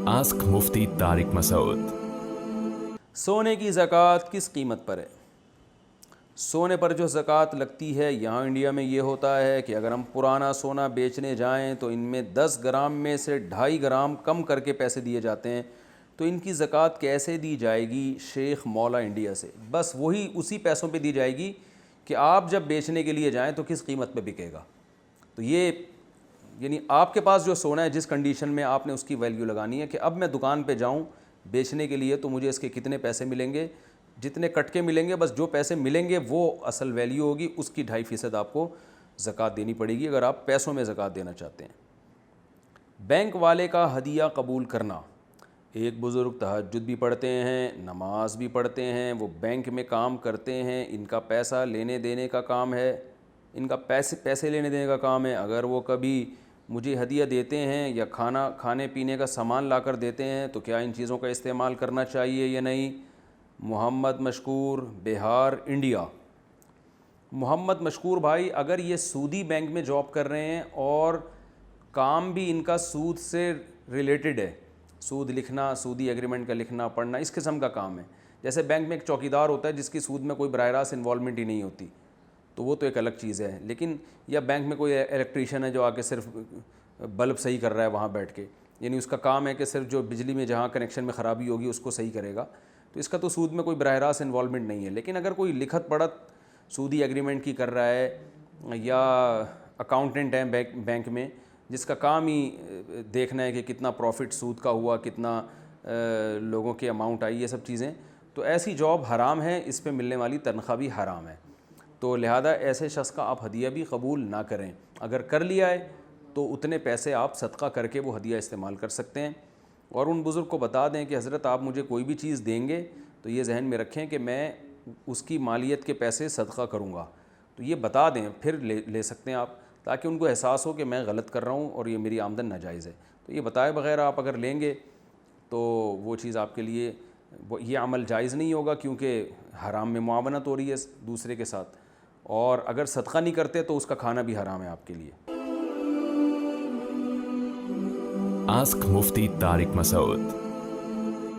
Ask मुफ्ती तारिक मसूद। सोने की ज़कात किस कीमत पर है? सोने पर जो ज़कात लगती है यहाँ इंडिया में ये होता है कि अगर हम पुराना सोना बेचने जाएं तो इनमें 10 ग्राम में से 2.5 ग्राम कम करके पैसे दिए जाते हैं। तो इनकी ज़कात कैसे दी जाएगी? शेख मौला इंडिया से बस वही उसी पैसों पे दी जाएगी कि आप जब बेचने के लिए जाएं तो किस कीमत पे बिकेगा। तो ये यानी आपके पास जो सोना है जिस कंडीशन में आपने उसकी वैल्यू लगानी है कि अब मैं दुकान पे जाऊं बेचने के लिए तो मुझे इसके कितने पैसे मिलेंगे, जितने कट के मिलेंगे बस जो पैसे मिलेंगे वो असल वैल्यू होगी, उसकी 2.5% आपको ज़कात देनी पड़ेगी अगर आप पैसों में ज़कात देना चाहते हैं। बैंक वाले का हदिया कबूल करना। एक बुज़ुर्ग तहज्जुद भी पढ़ते हैं, नमाज भी पढ़ते हैं, वो बैंक में काम करते हैं, इनका पैसा लेने देने का काम है, इनका पैसे लेने देने का काम है। अगर वो कभी मुझे हदिया देते हैं या खाने पीने का सामान लाकर देते हैं तो क्या इन चीज़ों का इस्तेमाल करना चाहिए या नहीं? मोहम्मद मशकूर, बिहार, इंडिया। मोहम्मद मशकूर भाई, अगर ये सूदी बैंक में जॉब कर रहे हैं और काम भी इनका सूद से रिलेटेड है, सूद लिखना, सूदी एग्रीमेंट का लिखना पढ़ना, इस किस्म का काम है। जैसे बैंक में एक चौकीदार होता है जिसकी सूद में कोई बराह रास्त इन्वॉल्वमेंट ही नहीं होती, तो वो तो एक अलग चीज़ है। लेकिन या बैंक में कोई इलेक्ट्रीशियन है जो आके सिर्फ बल्ब सही कर रहा है वहाँ बैठ के, यानी उसका काम है कि सिर्फ जो बिजली में जहाँ कनेक्शन में ख़राबी होगी उसको सही करेगा, तो इसका तो सूद में कोई बराह रास्त इन्वॉल्वमेंट नहीं है। लेकिन अगर कोई लिखत पढ़त सूदी एग्रीमेंट की कर रहा है या अकाउंटेंट है बैंक में जिसका काम ही देखना है कि कितना प्रॉफिट सूद का हुआ, कितना लोगों की अमाउंट आई, ये सब चीज़ें, तो ऐसी जॉब हराम है, इस पे मिलने वाली तनख्वाह भी हराम है। तो लिहाजा ऐसे शख्स का आप हदिया भी कबूल ना करें। अगर कर लिया है तो उतने पैसे आप सदका करके वो हदिया इस्तेमाल कर सकते हैं। और उन बुज़ुर्ग को बता दें कि हज़रत आप मुझे कोई भी चीज़ देंगे तो ये जहन में रखें कि मैं उसकी मालियत के पैसे सदका करूँगा, तो ये बता दें, फिर ले सकते हैं आप, ताकि उनको एहसास हो कि मैं गलत कर रहा हूँ और ये मेरी आमदन नाजायज़ है। तो ये बताए बगैर आप अगर लेंगे तो वो चीज़ आपके लिए ये अमल जायज़ नहीं होगा, क्योंकि हराम में मुआवनत हो रही है दूसरे के साथ। और अगर सदका नहीं करते तो उसका खाना भी हराम है आपके लिए। आस्क मुफ्ती तारिक मसूद।